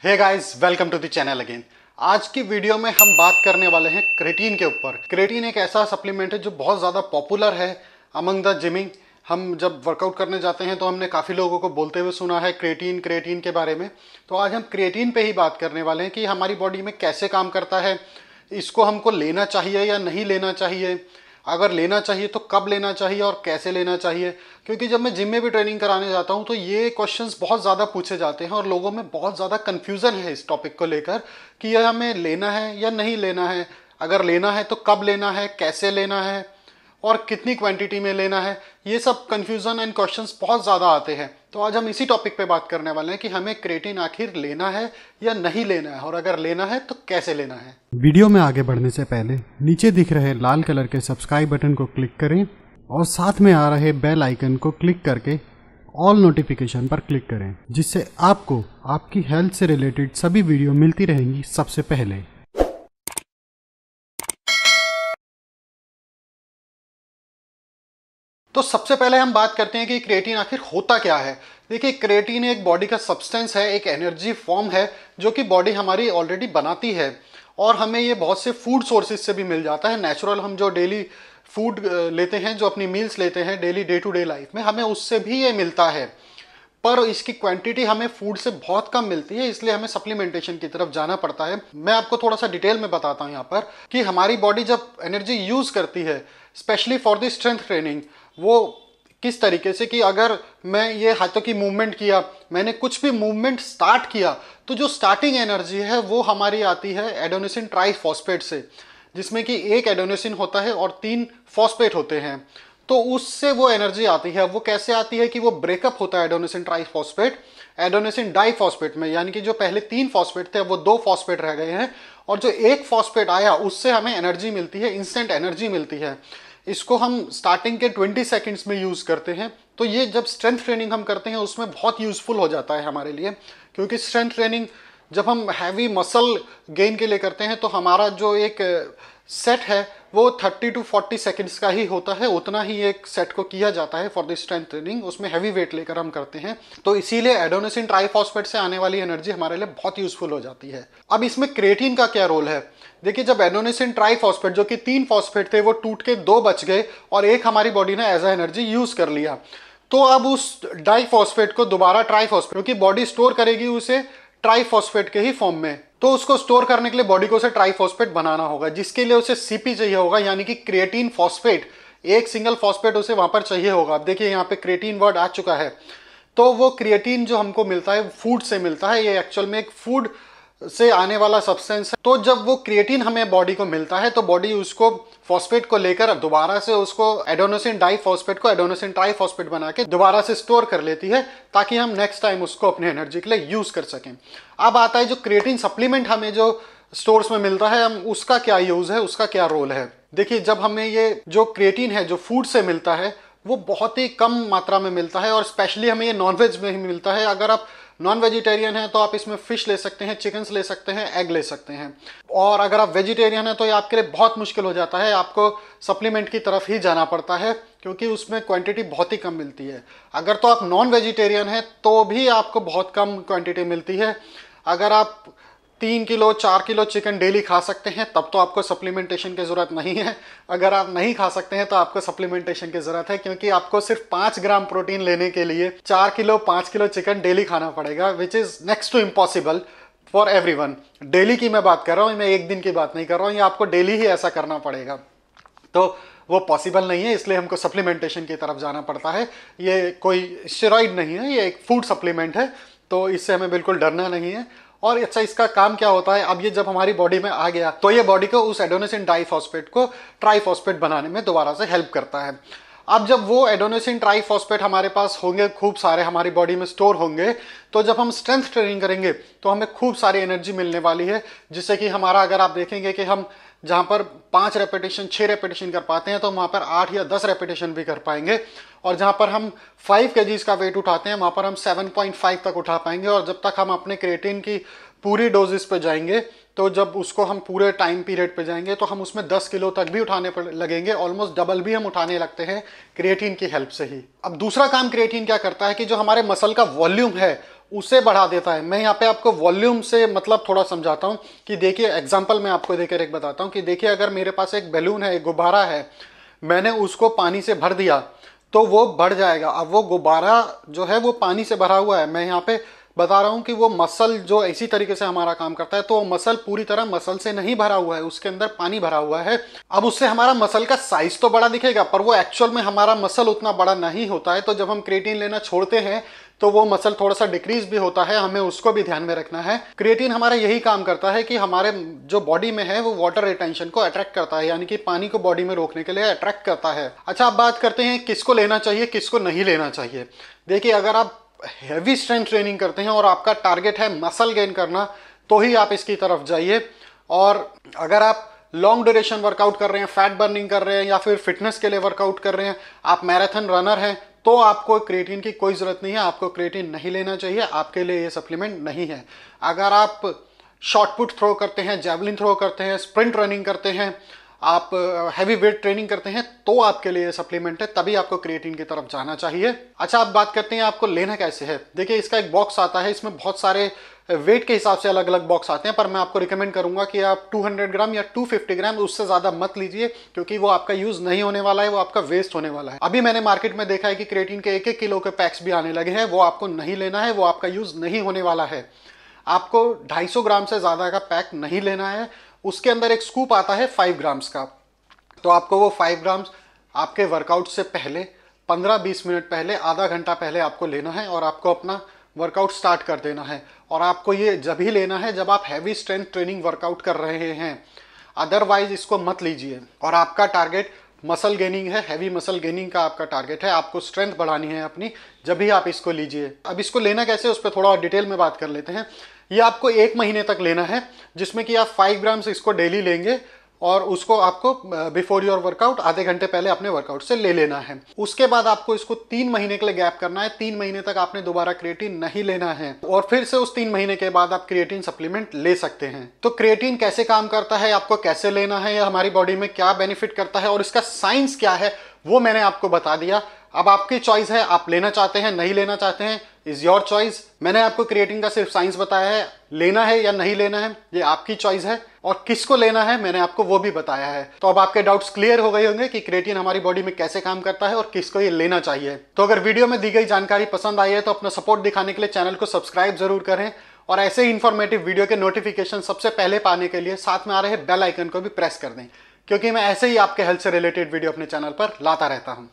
Hey guys, welcome to the channel again. आज की video में हम बात करने वाले हैं क्रेटीन के ऊपर। क्रेटीन एक ऐसा सप्लीमेंट है जो बहुत ज़्यादा पॉपुलर है अमंग द जिमिंग। हम जब वर्कआउट करने जाते हैं तो हमने काफ़ी लोगों को बोलते हुए सुना है क्रेटीन क्रेटीन के बारे में। तो आज हम क्रेटीन पे ही बात करने वाले हैं कि हमारी बॉडी में कैसे काम करता है, इसको हमको लेना चाहिए या नहीं लेना चाहिए, अगर लेना चाहिए तो कब लेना चाहिए और कैसे लेना चाहिए। क्योंकि जब मैं जिम में भी ट्रेनिंग कराने जाता हूँ तो ये क्वेश्चंस बहुत ज़्यादा पूछे जाते हैं और लोगों में बहुत ज़्यादा कन्फ्यूज़न है इस टॉपिक को लेकर कि यह हमें लेना है या नहीं लेना है, अगर लेना है तो कब लेना है, कैसे लेना है और कितनी क्वांटिटी में लेना है। ये सब कन्फ्यूज़न एंड क्वेश्चंस बहुत ज़्यादा आते हैं। तो आज हम इसी टॉपिक पे बात करने वाले हैं कि हमें क्रेटीन आखिर लेना है या नहीं लेना है और अगर लेना है तो कैसे लेना है। वीडियो में आगे बढ़ने से पहले नीचे दिख रहे लाल कलर के सब्सक्राइब बटन को क्लिक करें और साथ में आ रहे बेल आइकन को क्लिक करके ऑल नोटिफिकेशन पर क्लिक करें, जिससे आपको आपकी हेल्थ से रिलेटेड सभी वीडियो मिलती रहेंगी सबसे पहले। तो सबसे पहले हम बात करते हैं कि क्रिएटिन आखिर होता क्या है। देखिए, क्रिएटिन एक बॉडी का सब्सटेंस है, एक एनर्जी फॉर्म है जो कि बॉडी हमारी ऑलरेडी बनाती है और हमें ये बहुत से फूड सोर्सेज से भी मिल जाता है। नेचुरल हम जो डेली फूड लेते हैं, जो अपनी मील्स लेते हैं daily day to day life में, हमें उससे भी ये मिलता है, पर इसकी क्वांटिटी हमें फूड से बहुत कम मिलती है, इसलिए हमें सप्लीमेंटेशन की तरफ जाना पड़ता है। मैं आपको थोड़ा सा डिटेल में बताता हूँ यहाँ पर कि हमारी बॉडी जब एनर्जी यूज करती है specially for the strength training, वो किस तरीके से कि अगर मैं ये हाथों की मूवमेंट किया, मैंने कुछ भी मूवमेंट स्टार्ट किया, तो जो स्टार्टिंग एनर्जी है वो हमारी आती है एडेनोसिन ट्राइफॉस्फेट से, जिसमें कि एक एडेनोसिन होता है और 3 फॉस्फेट होते हैं। तो उससे वो एनर्जी आती है। वो कैसे आती है कि वो ब्रेकअप होता है एडेनोसिन ट्राइफॉस्फेट एडेनोसिन डाइफॉस्फेट में, यानी कि जो पहले 3 फॉस्फेट थे वो 2 फॉस्फेट रह गए हैं और जो एक फॉस्फेट आया उससे हमें एनर्जी मिलती है, इंस्टेंट एनर्जी मिलती है। इसको हम स्टार्टिंग के 20 सेकंड्स में यूज़ करते हैं। तो ये जब स्ट्रेंथ ट्रेनिंग हम करते हैं उसमें बहुत यूज़फुल हो जाता है हमारे लिए, क्योंकि स्ट्रेंथ ट्रेनिंग जब हम हैवी मसल गेन के लिए करते हैं तो हमारा जो एक सेट है वो 30 to 40 सेकंड्स का ही होता है। उतना ही एक सेट को किया जाता है फॉर द स्ट्रेंथ ट्रेनिंग, उसमें हैवी वेट लेकर हम करते हैं। तो इसीलिए एडेनोसिन ट्राइफॉस्फेट से आने वाली एनर्जी हमारे लिए बहुत यूजफुल हो जाती है। अब इसमें क्रिएटिन का क्या रोल है? देखिए, जब एडेनोसिन ट्राइफॉस्फेट जो कि 3 फॉस्फेट थे वो टूट के 2 बच गए और एक हमारी बॉडी ने एज अ एनर्जी यूज कर लिया, तो अब उस डाइफॉस्फेट को दोबारा ट्राइफॉस्फेट, क्योंकि बॉडी स्टोर करेगी उसे ट्राइफॉस्फेट के ही फॉर्म में, तो उसको स्टोर करने के लिए बॉडी को उसे ट्राइफॉस्फेट बनाना होगा, जिसके लिए उसे सीपी चाहिए होगा, यानी कि क्रिएटिन फॉस्फेट। एक सिंगल फॉस्फेट उसे वहां पर चाहिए होगा। अब देखिए यहाँ पे क्रिएटिन वर्ड आ चुका है। तो वो क्रिएटिन जो हमको मिलता है फूड से मिलता है, ये एक्चुअल में एक फूड से आने वाला सब्सटेंस है। तो जब वो क्रिएटिन हमें बॉडी को मिलता है तो बॉडी उसको फॉस्फेट को लेकर दोबारा से उसको एडेनोसिन डाइफॉस्फेट को एडेनोसिन ट्राइफॉस्फेट बना के दोबारा से स्टोर कर लेती है, ताकि हम नेक्स्ट टाइम उसको अपने एनर्जी के लिए यूज कर सकें। अब आता है जो क्रिएटिन सप्लीमेंट हमें जो स्टोर्स में मिलता है, हम उसका क्या यूज है, उसका क्या रोल है। देखिए, जब हमें ये जो क्रिएटिन है जो फूड से मिलता है वो बहुत ही कम मात्रा में मिलता है और स्पेशली हमें ये नॉनवेज में ही मिलता है। अगर आप नॉन वेजिटेरियन हैं तो आप इसमें फिश ले सकते हैं, चिकन्स ले सकते हैं, एग ले सकते हैं। और अगर आप वेजिटेरियन हैं तो ये आपके लिए बहुत मुश्किल हो जाता है, आपको सप्लीमेंट की तरफ ही जाना पड़ता है, क्योंकि उसमें क्वांटिटी बहुत ही कम मिलती है। अगर तो आप नॉन वेजिटेरियन हैं तो भी आपको बहुत कम क्वांटिटी मिलती है। अगर आप 3 किलो 4 किलो चिकन डेली खा सकते हैं तब तो आपको सप्लीमेंटेशन की ज़रूरत नहीं है। अगर आप नहीं खा सकते हैं तो आपको सप्लीमेंटेशन की ज़रूरत है, क्योंकि आपको सिर्फ 5 ग्राम प्रोटीन लेने के लिए 4 किलो 5 किलो चिकन डेली खाना पड़ेगा, which is next to impossible for everyone. Daily की मैं बात कर रहा हूँ, मैं एक दिन की बात नहीं कर रहा हूँ। ये आपको डेली ही ऐसा करना पड़ेगा, तो वो पॉसिबल नहीं है, इसलिए हमको सप्लीमेंटेशन की तरफ जाना पड़ता है। ये कोई स्टेरॉइड नहीं है, ये एक फूड सप्लीमेंट है, तो इससे हमें बिल्कुल डरना नहीं है। और अच्छा, इसका काम क्या होता है? अब ये जब हमारी बॉडी में आ गया तो ये बॉडी को उस एडेनोसिन डाइफॉस्फेट को ट्राइफॉस्फेट बनाने में दोबारा से हेल्प करता है। अब जब वो एडेनोसिन ट्राइफॉस्फेट हमारे पास होंगे, खूब सारे हमारी बॉडी में स्टोर होंगे, तो जब हम स्ट्रेंथ ट्रेनिंग करेंगे तो हमें खूब सारी एनर्जी मिलने वाली है, जिससे कि हमारा, अगर आप देखेंगे कि हम जहाँ पर 5 रेपिटेशन 6 रेपिटेशन कर पाते हैं तो वहाँ पर 8 या 10 रेपिटेशन भी कर पाएंगे, और जहाँ पर हम 5 kgs का वेट उठाते हैं वहाँ पर हम 7.5 तक उठा पाएंगे। और जब तक हम अपने क्रिएटिन की पूरी डोजेस पे जाएंगे, तो जब उसको हम पूरे टाइम पीरियड पे जाएंगे तो हम उसमें 10 किलो तक भी उठाने पर लगेंगे, ऑलमोस्ट डबल भी हम उठाने लगते हैं क्रिएटिन की हेल्प से ही। अब दूसरा काम क्रिएटिन क्या करता है कि जो हमारे मसल का वॉल्यूम है उसे बढ़ा देता है। मैं यहाँ पे आपको वॉल्यूम से मतलब थोड़ा समझाता हूँ कि देखिए, एग्जांपल मैं आपको देकर एक बताता हूँ कि देखिए, अगर मेरे पास एक बैलून है, एक गुब्बारा है, मैंने उसको पानी से भर दिया तो वो बढ़ जाएगा। अब वो गुब्बारा जो है वो पानी से भरा हुआ है। मैं यहाँ पे बता रहा हूँ कि वो मसल जो इसी तरीके से हमारा काम करता है, तो वो मसल पूरी तरह मसल से नहीं भरा हुआ है, उसके अंदर पानी भरा हुआ है। अब उससे हमारा मसल का साइज तो बड़ा दिखेगा, पर वो एक्चुअल में हमारा मसल उतना बड़ा नहीं होता है। तो जब हम क्रिएटिन लेना छोड़ते हैं तो वो मसल थोड़ा सा डिक्रीज भी होता है, हमें उसको भी ध्यान में रखना है। क्रिएटिन हमारा यही काम करता है कि हमारे जो बॉडी में है वो वाटर रिटेंशन को अट्रैक्ट करता है, यानी कि पानी को बॉडी में रोकने के लिए अट्रैक्ट करता है। अच्छा, अब बात करते हैं किसको लेना चाहिए, किसको नहीं लेना चाहिए। देखिए, अगर आप हैवी स्ट्रेंथ ट्रेनिंग करते हैं और आपका टारगेट है मसल गेन करना, तो ही आप इसकी तरफ जाइए। और अगर आप लॉन्ग ड्यूरेशन वर्कआउट कर रहे हैं, फैट बर्निंग कर रहे हैं, या फिर फिटनेस के लिए वर्कआउट कर रहे हैं, आप मैराथन रनर हैं, तो आपको क्रिएटिन की कोई जरूरत नहीं है, आपको क्रिएटिन नहीं लेना चाहिए, आपके लिए ये सप्लीमेंट नहीं है। अगर आप शॉर्ट पुट थ्रो करते हैं, जैवलिन थ्रो करते हैं, स्प्रिंट रनिंग करते हैं, आप हैवी वेट ट्रेनिंग करते हैं, तो आपके लिए सप्लीमेंट है, तभी आपको क्रिएटिन की तरफ जाना चाहिए। अच्छा, आप बात करते हैं आपको लेना कैसे है। देखिए, इसका एक बॉक्स आता है, इसमें बहुत सारे वेट के हिसाब से अलग अलग बॉक्स आते हैं, पर मैं आपको रिकमेंड करूंगा कि आप 200 ग्राम या 250 ग्राम, उससे ज्यादा मत लीजिए, क्योंकि वो आपका यूज नहीं होने वाला है, वो आपका वेस्ट होने वाला है। अभी मैंने मार्केट में देखा है कि क्रिएटिन के 1-1 किलो के पैक्स भी आने लगे हैं, वो आपको नहीं लेना है, वो आपका यूज नहीं होने वाला है। आपको 250 ग्राम से ज्यादा का पैक नहीं लेना है। उसके अंदर एक स्कूप आता है 5 ग्राम्स का, तो आपको वो 5 ग्राम्स आपके वर्कआउट से पहले 15-20 मिनट पहले, आधा घंटा पहले आपको लेना है, और आपको अपना वर्कआउट स्टार्ट कर देना है। और आपको ये जब ही लेना है जब आप हैवी स्ट्रेंथ ट्रेनिंग वर्कआउट कर रहे हैं, अदरवाइज इसको मत लीजिए। और आपका टारगेट मसल गेनिंग है, हैवी मसल गेनिंग का आपका टारगेट है, आपको स्ट्रेंथ बढ़ानी है अपनी, जब भी आप इसको लीजिए। अब इसको लेना कैसे, उस पर थोड़ा और डिटेल में बात कर लेते हैं। ये आपको 1 महीने तक लेना है, जिसमें कि आप 5 ग्राम्स इसको डेली लेंगे, और उसको आपको बिफोर योर वर्कआउट आधे घंटे पहले अपने वर्कआउट से ले लेना है। उसके बाद आपको इसको 3 महीने के लिए गैप करना है। 3 महीने तक आपने दोबारा क्रिएटिन नहीं लेना है, और फिर से उस 3 महीने के बाद आप क्रिएटिन सप्लीमेंट ले सकते हैं। तो क्रिएटिन कैसे काम करता है, आपको कैसे लेना है, या हमारी बॉडी में क्या बेनिफिट करता है, और इसका साइंस क्या है, वो मैंने आपको बता दिया। अब आपकी चॉइस है, आप लेना चाहते हैं, नहीं लेना चाहते हैं, इज योर चॉइस। मैंने आपको क्रिएटिन का सिर्फ साइंस बताया है, लेना है या नहीं लेना है ये आपकी चॉइस है, और किसको लेना है मैंने आपको वो भी बताया है। तो अब आपके डाउट्स क्लियर हो गए होंगे कि क्रिएटिन हमारी बॉडी में कैसे काम करता है और किसको ये लेना चाहिए। तो अगर वीडियो में दी गई जानकारी पसंद आई है तो अपना सपोर्ट दिखाने के लिए चैनल को सब्सक्राइब जरूर करें, और ऐसे ही इंफॉर्मेटिव वीडियो के नोटिफिकेशन सबसे पहले पाने के लिए साथ में आ रहे बेल आइकन को भी प्रेस कर दें, क्योंकि मैं ऐसे ही आपके हेल्थ से रिलेटेड वीडियो अपने चैनल पर लाता रहता हूं।